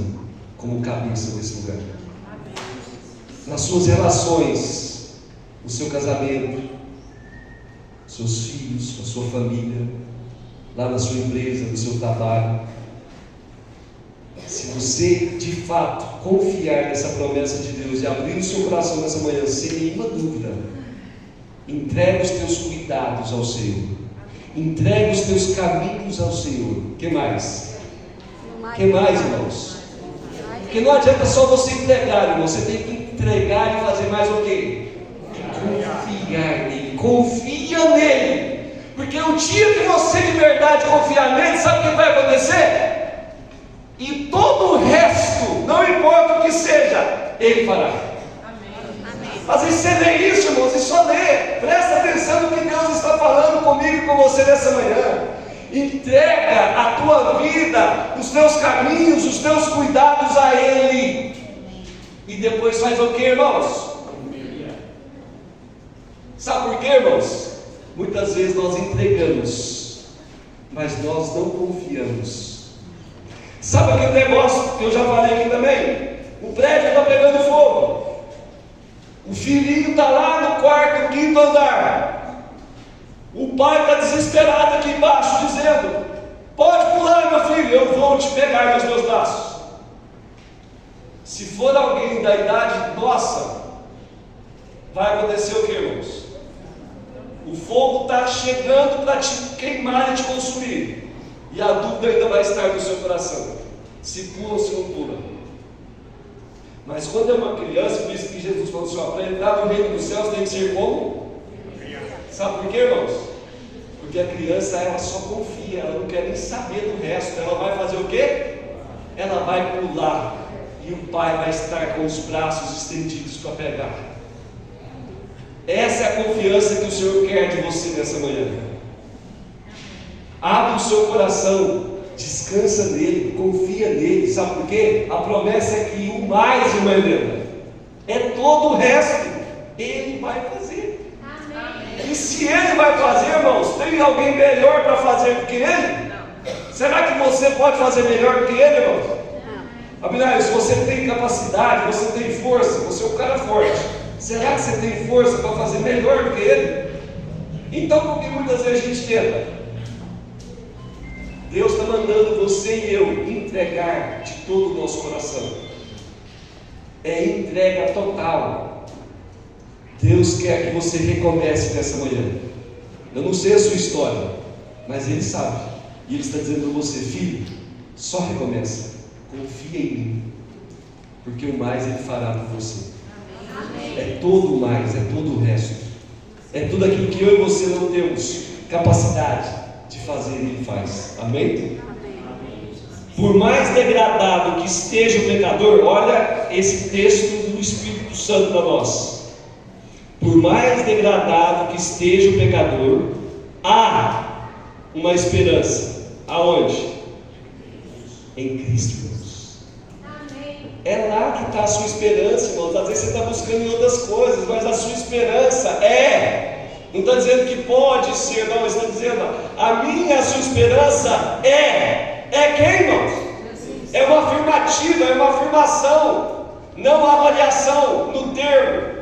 como cabeça desse lugar. Nas suas relações, no seu casamento, seus filhos, a sua família, lá na sua empresa, no seu trabalho. Se você de fato confiar nessa promessa de Deus e abrir o seu coração nessa manhã, sem nenhuma dúvida, entrega os teus cuidados ao Senhor, entrega os teus caminhos ao Senhor. O que mais? O que mais, irmãos? Porque não adianta só você entregar, irmão, você tem que entregar e fazer mais o quê? Confiar nele, confia nele, porque o dia que você de verdade confiar nele, sabe o que vai acontecer? E todo o resto, não importa o que seja, Ele fará. Às vezes você lê isso, irmãos, e só lê. Presta atenção no que Deus está falando comigo e com você nessa manhã. Entrega a tua vida, os teus caminhos, os teus cuidados a Ele. E depois faz o que, irmãos? Sabe por quê, irmãos? Muitas vezes nós entregamos, mas nós não confiamos. Sabe aquele negócio que eu já falei aqui também? O prédio está pegando fogo. O filhinho está lá no quarto, quinto andar. O pai está desesperado aqui embaixo, dizendo: pode pular, meu filho, eu vou te pegar nos meus braços. Se for alguém da idade nossa, vai acontecer o que, irmãos? O fogo está chegando para te queimar e te consumir. E a dúvida ainda vai estar no seu coração: se pula ou se não pula. Mas quando é uma criança, por isso que Jesus falou assim: para entrar no reino dos céus tem que ser como? Sabe por quê, irmãos? Porque a criança, ela só confia, ela não quer nem saber do resto. Ela vai fazer o quê? Ela vai pular, e o pai vai estar com os braços estendidos para pegar. Essa é a confiança que o Senhor quer de você nessa manhã. Abre o seu coração, descansa nele, confia nele. Sabe por quê? A promessa é que o mais, irmã Helena, é todo o resto Ele vai fazer. Amém. E se Ele vai fazer, irmãos, tem alguém melhor para fazer do que Ele? Não. Será que você pode fazer melhor do que Ele, irmãos? Não. Abinai, se você tem capacidade, você tem força, você é um cara forte, será que você tem força para fazer melhor do que Ele? Então por que muitas vezes a gente tenta? Deus está mandando você e eu entregar de todo o nosso coração. É entrega total. Deus quer que você recomece nessa manhã. Eu não sei a sua história, mas Ele sabe. E Ele está dizendo para você: filho, só recomeça. Confia em mim, porque o mais Ele fará por você. É todo o mais, é todo o resto. É tudo aquilo que eu e você não temos capacidade de fazer, Ele faz. Amém? Por mais degradado que esteja o pecador, olha esse texto do Espírito Santo para nós. Por mais degradado que esteja o pecador, há uma esperança. Aonde? Em Cristo, irmãos. É lá que está a sua esperança, irmãos. Às vezes você está buscando em outras coisas, mas a sua esperança não está dizendo que pode ser, não, está dizendo: a sua esperança é quem, irmãos? É uma afirmativa, é uma afirmação, não uma avaliação no termo.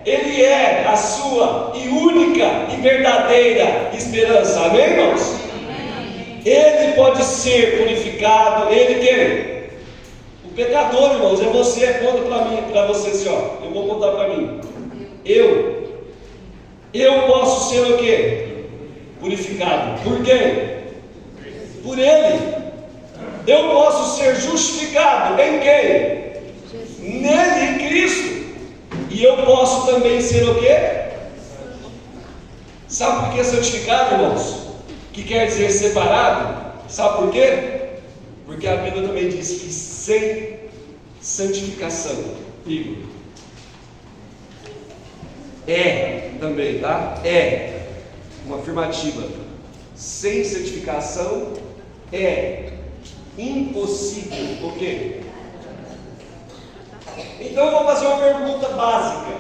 Ele é a sua e única e verdadeira esperança. Amém, irmãos? Ele pode ser purificado. Ele quem? O pecador, irmãos, é você. Conta para mim, para você assim, ó. Eu vou contar para mim. Eu posso ser o quê? Purificado. Por quem? Por Ele. Eu posso ser justificado em quem? Nele, em Cristo. E eu posso também ser o quê? Sabe por que santificado, irmãos? Que quer dizer separado? Sabe por quê? Porque a Bíblia também diz que sem santificação, Igor, é também, tá? É uma afirmativa. Sem santificação é impossível o quê? Então eu vou fazer uma pergunta básica.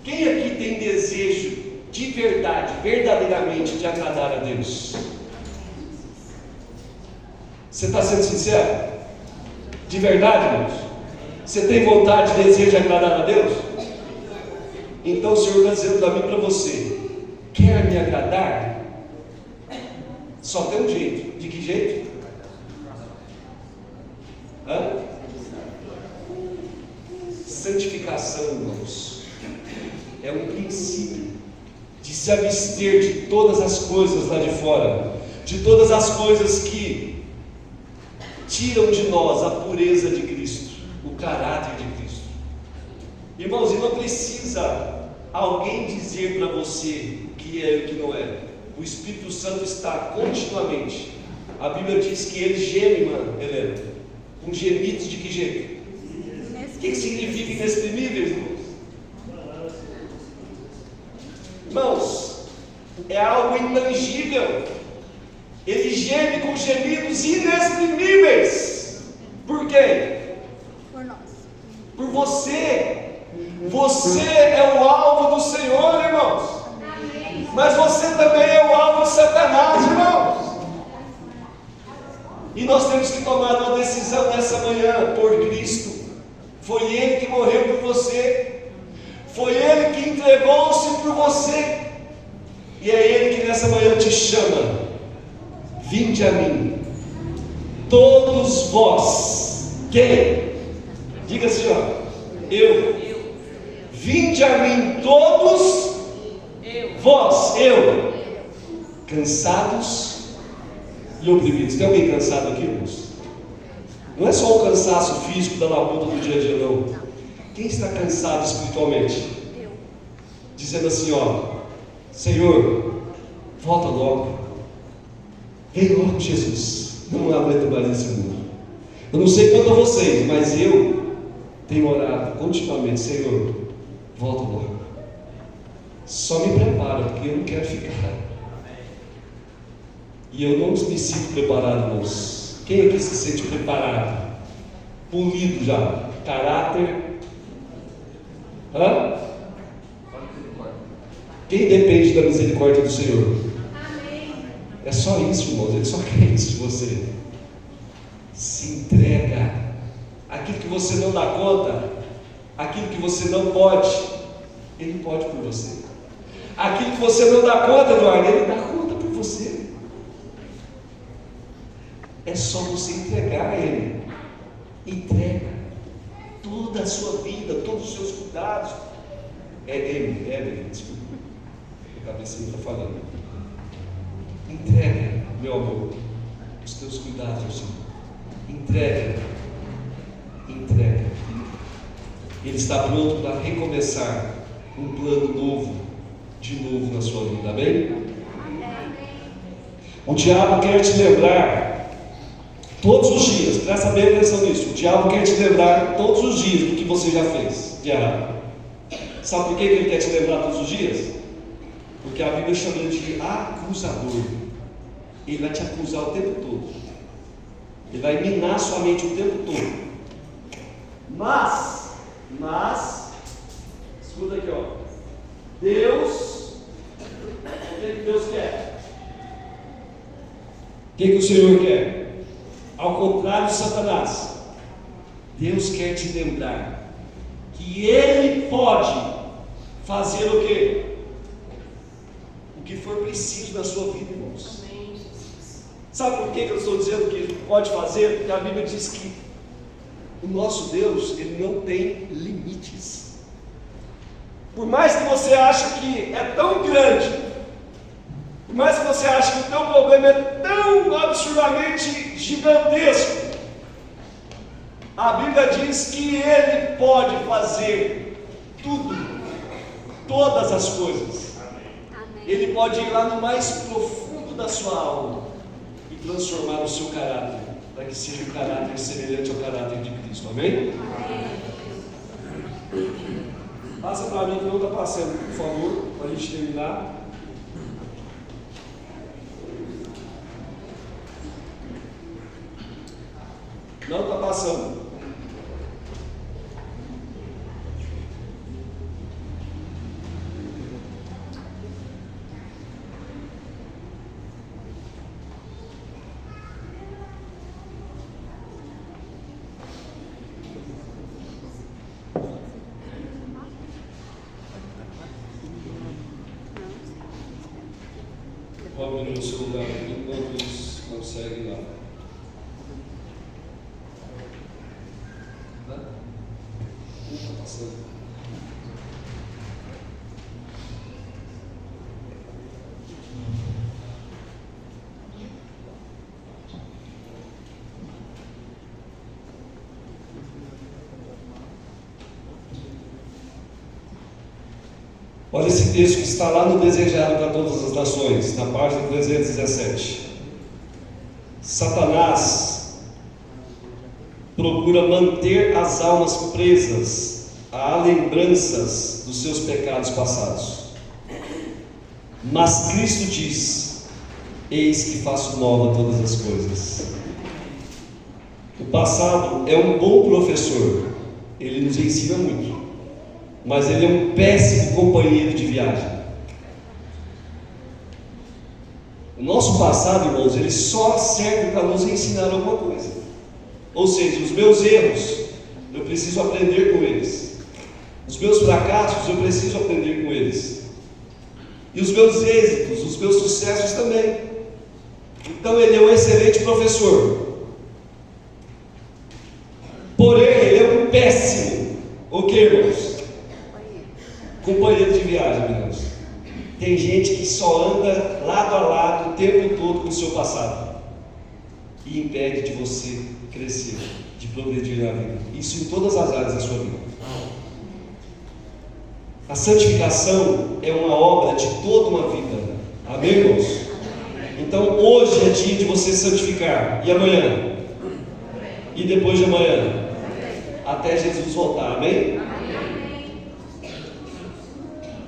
Quem aqui tem desejo de verdade, verdadeiramente de agradar a Deus? Você está sendo sincero? De verdade, irmãos? Você tem vontade, desejo de agradar a Deus? Então o Senhor está dizendo para mim e para você: quer me agradar? Só tem um jeito. De que jeito? Santificação, irmãos, é um princípio de se abster de todas as coisas lá de fora, de todas as coisas que tiram de nós a pureza de Cristo, o caráter de Cristo. Irmãos, e não precisa alguém dizer para você o que é e o que não é. O Espírito Santo está continuamente. A Bíblia diz que ele geme, Helena, com gemidos de que jeito? O que significa inexprimíveis, irmãos? Irmãos, é algo intangível. Ele geme com gemidos inexprimíveis. Por quê?
Por nós.
Por você. Você é o alvo do Senhor, irmãos. Mas você também é o alvo de Satanás, irmãos. E nós temos que tomar uma decisão nessa manhã por Cristo. Foi Ele que morreu por você. Foi Ele que entregou-se por você. E é Ele que nessa manhã te chama: vinde a mim, todos vós. Quem? Diga assim, ó. Eu. Vinde a mim todos vós. Eu. Cansados e oprimidos. Tem alguém cansado aqui, irmãos? Não é só o cansaço físico da labuta do dia a dia, não. Quem está cansado espiritualmente? Dizendo assim, ó: Senhor, volta logo. Vem logo, Jesus. Não aguento mais esse mundo. Eu não sei quanto a vocês, mas eu tenho orado continuamente: Senhor, volta logo. Só me prepara, porque eu não quero ficar. E eu não me sinto preparado, irmãos. Quem aqui se sente preparado? Polido já? Caráter? Quem depende da misericórdia do Senhor? É só isso, irmãos. Ele só quer isso de você. Se entrega. Aquilo que você não dá conta, aquilo que você não pode, Ele pode por você. Aquilo que você não dá conta, Eduardo, Ele dá conta por você. É só você entregar a Ele. Entrega toda a sua vida, todos os seus cuidados. Desculpa, a cabecinha está falando. Entrega, meu amor, os teus cuidados ao Senhor. Entrega. Ele está pronto para recomeçar um plano novo, de novo na sua vida, amém? O diabo quer te lembrar todos os dias, presta bem atenção nisso. O diabo quer te lembrar todos os dias do que você já fez de errado. Sabe por que ele quer te lembrar todos os dias? Porque a Bíblia chama ele de acusador. Ele vai te acusar o tempo todo. Ele vai minar sua mente o tempo todo. Mas, escuta aqui, ó. Deus, o que Deus quer? O que o Senhor quer? Ao contrário de Satanás, Deus quer te lembrar que Ele pode fazer o quê? O que for preciso na sua vida, irmãos.
Amém, Jesus.
Sabe por que eu estou dizendo que Ele pode fazer? Porque a Bíblia diz que o nosso Deus, Ele não tem limites. Por mais que você ache que é tão grande, por mais que você ache que o teu problema é tão absurdamente gigantesco, a Bíblia diz que Ele pode fazer tudo, todas as coisas. Ele pode ir lá no mais profundo da sua alma e transformar o seu caráter, para que seja um caráter semelhante ao caráter de Cristo. Amém? Passa para mim que não está passando, por favor, para a gente terminar. Não está passando. Vou abrir no celular aqui enquanto eles conseguem lá. Está passando. Olha esse texto que está lá no Desejado para Todas as Nações, na página 317. Satanás procura manter as almas presas a lembranças dos seus pecados passados. Mas Cristo diz: eis que faço nova todas as coisas. O passado é um bom professor, ele nos ensina muito, mas ele é um péssimo companheiro de viagem. O nosso passado, irmãos, ele só serve para nos ensinar alguma coisa. Ou seja, os meus erros, eu preciso aprender com eles. Os meus fracassos, eu preciso aprender com eles. E os meus êxitos, os meus sucessos também. Então ele é um excelente professor. Porém, ele é um péssimo, o que, irmãos? Companheiro de viagem, irmãos. Tem gente que só anda lado a lado o tempo todo com o seu passado e impede de você crescer, de progredir na vida. Isso em todas as áreas da sua vida. A santificação é uma obra de toda uma vida. Amém, irmãos? Então hoje é dia de você santificar. E amanhã? E depois de amanhã? Até Jesus voltar. Amém?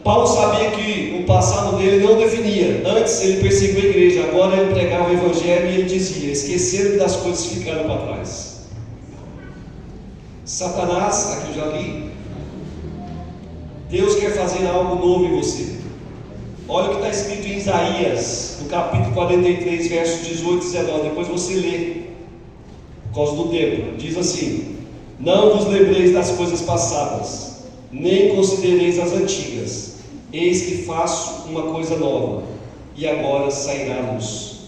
Paulo sabia que o passado dele não definia. Antes ele perseguiu a igreja, agora ele pregava o evangelho e ele dizia: esqueceram das coisas que ficaram para trás. Satanás, aqui eu já li, Deus quer fazer algo novo em você. Olha o que está escrito em Isaías, no capítulo 43, versos 18 e 19. Depois você lê, por causa do tempo. Diz assim: não vos lembreis das coisas passadas, nem considereis as antigas. Eis que faço uma coisa nova, e agora sairá a luz.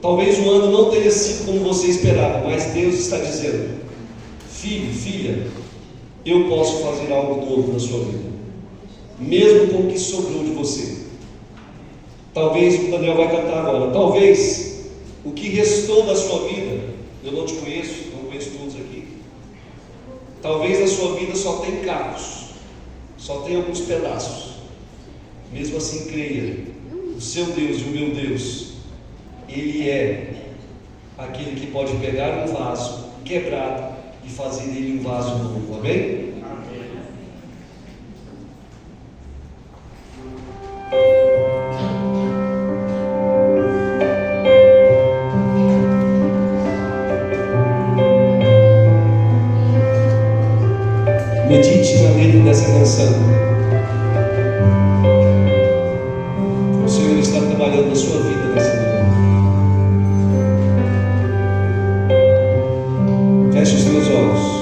Talvez o ano não tenha sido como você esperava, mas Deus está dizendo: filho, filha, eu posso fazer algo novo na sua vida, mesmo com o que sobrou de você. Talvez o Daniel vai cantar agora. Talvez o que restou da sua vida, eu não te conheço, não conheço todos aqui. Talvez na sua vida só tem cacos, só tem alguns pedaços. Mesmo assim, creia: o seu Deus e o meu Deus, Ele é aquele que pode pegar um vaso quebrado e fazer dele um vaso novo. Amém? Medite na letra dessa canção. O Senhor está trabalhando na sua vida nessa manhã. Feche os teus olhos.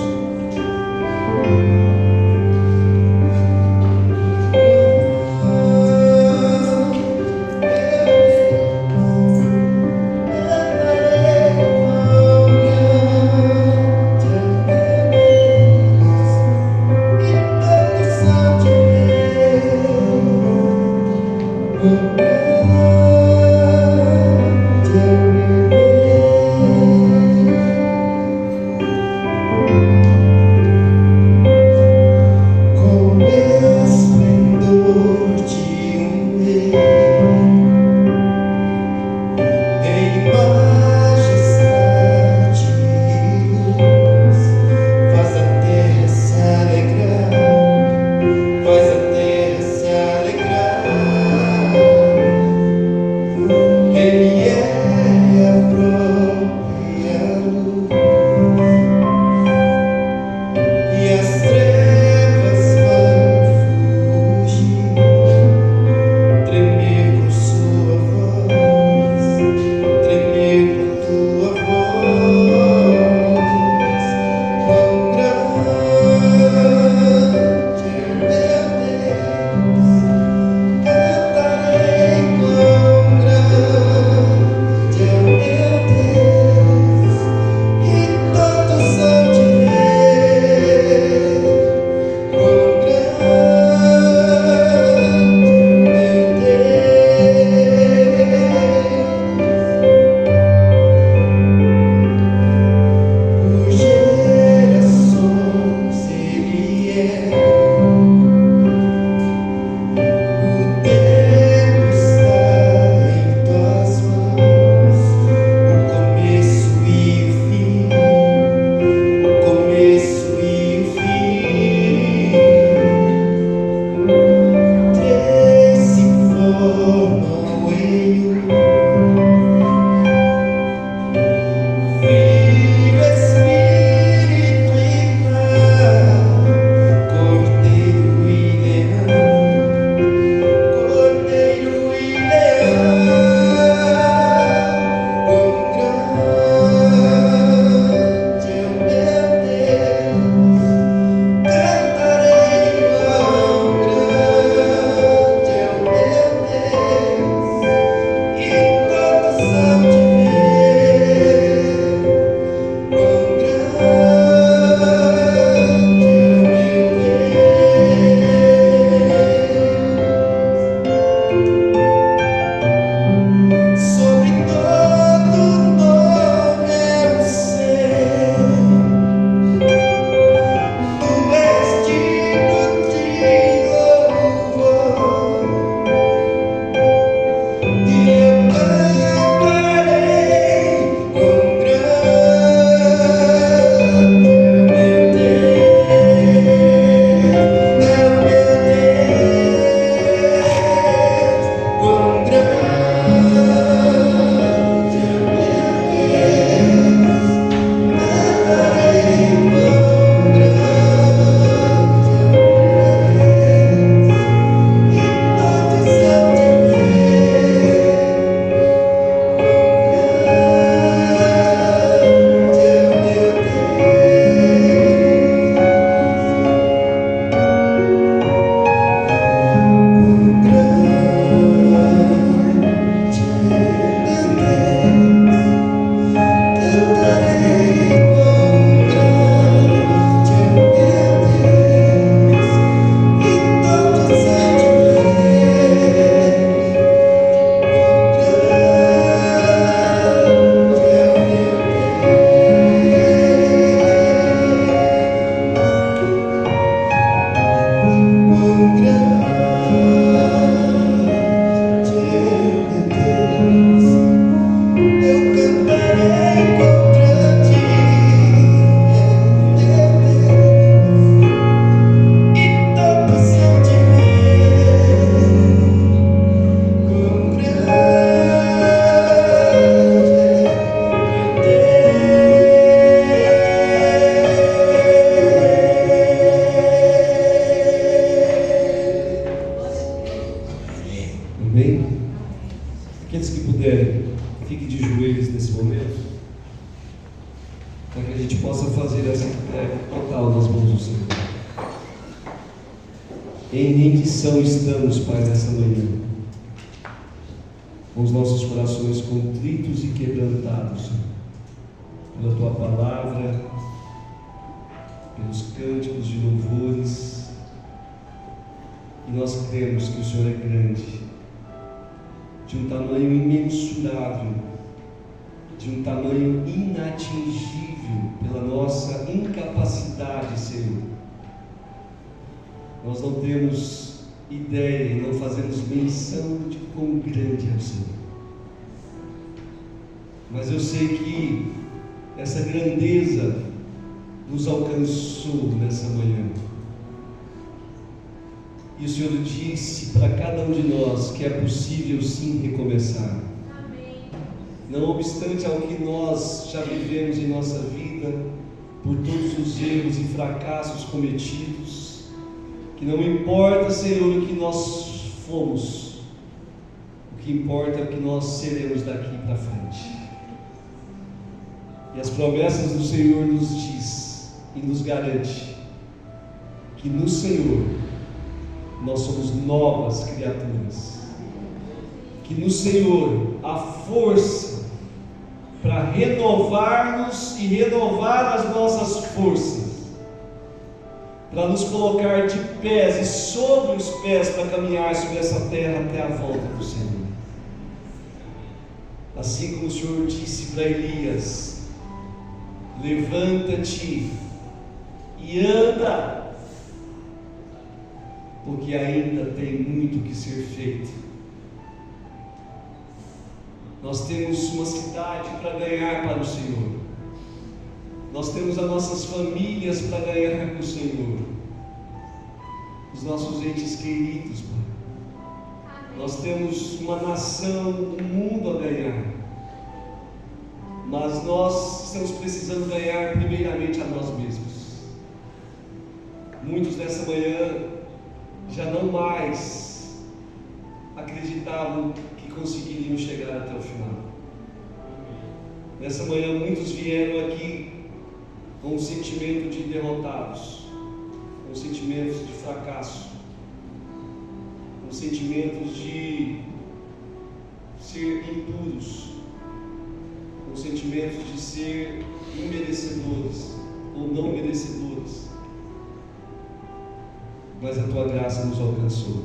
Em rendição estamos, Pai, nessa manhã, com os nossos corações contritos e quebrantados, pela Tua palavra, pelos cânticos de louvores, e nós cremos que o Senhor é grande, de um tamanho imensurável, de um tamanho inatingível pela nossa incapacidade, Senhor. Nós não temos ideia e não fazemos menção de quão grande é o Senhor. Mas eu sei que essa grandeza nos alcançou nessa manhã. E o Senhor disse para cada um de nós que é possível sim recomeçar. Não obstante ao que nós já vivemos em nossa vida, por todos os erros e fracassos cometidos, que não importa, Senhor, o que nós fomos, o que importa é o que nós seremos daqui para frente. E as promessas do Senhor nos diz e nos garante que no Senhor nós somos novas criaturas, que no Senhor há força para renovar-nos e renovar as nossas forças, para nos colocar de pés e sobre os pés para caminhar sobre essa terra até a volta do Senhor. Assim como o Senhor disse para Elias: levanta-te e anda, porque ainda tem muito que ser feito. Nós temos uma cidade para ganhar para o Senhor. Nós temos as nossas famílias para ganhar para o Senhor. Os nossos entes queridos, Pai. Nós temos uma nação, um mundo a ganhar. Mas nós estamos precisando ganhar primeiramente a nós mesmos. Muitos nessa manhã já não mais acreditavam que conseguiriam chegar até o final. Nessa manhã muitos vieram aqui com um sentimento de derrotados, com sentimentos de fracasso, com sentimentos de ser impuros, com sentimentos de ser imerecedores ou não merecedores. Mas a Tua graça nos alcançou.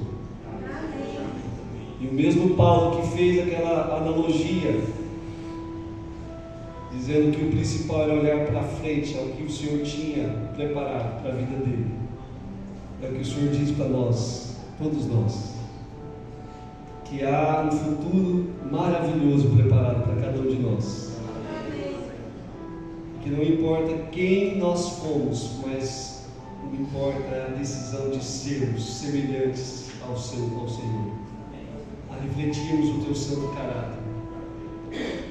E o mesmo Paulo que fez aquela analogia, dizendo que o principal era olhar para frente ao que o Senhor tinha preparado para a vida dele, é o que o Senhor diz para nós, todos nós, que há um futuro maravilhoso preparado para cada um de nós. Que não importa quem nós fomos, mas o que importa é a decisão de sermos semelhantes ao Senhor, a refletirmos o Teu santo caráter,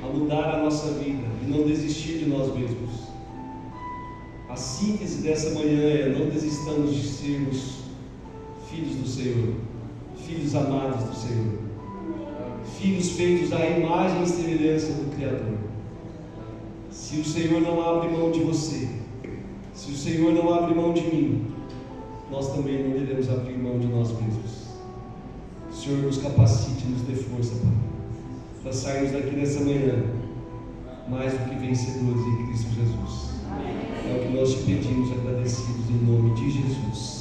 a mudar a nossa vida e não desistir de nós mesmos. A síntese dessa manhã é: não desistamos de sermos filhos do Senhor, filhos amados do Senhor, filhos feitos à imagem e semelhança do Criador. Se o Senhor não abre mão de você, se o Senhor não abre mão de mim, nós também não devemos abrir mão de nós mesmos. O Senhor nos capacite, nos dê força, Pai, para sairmos daqui nessa manhã mais do que vencedores em Cristo Jesus. É o que nós te pedimos, agradecidos em nome de Jesus.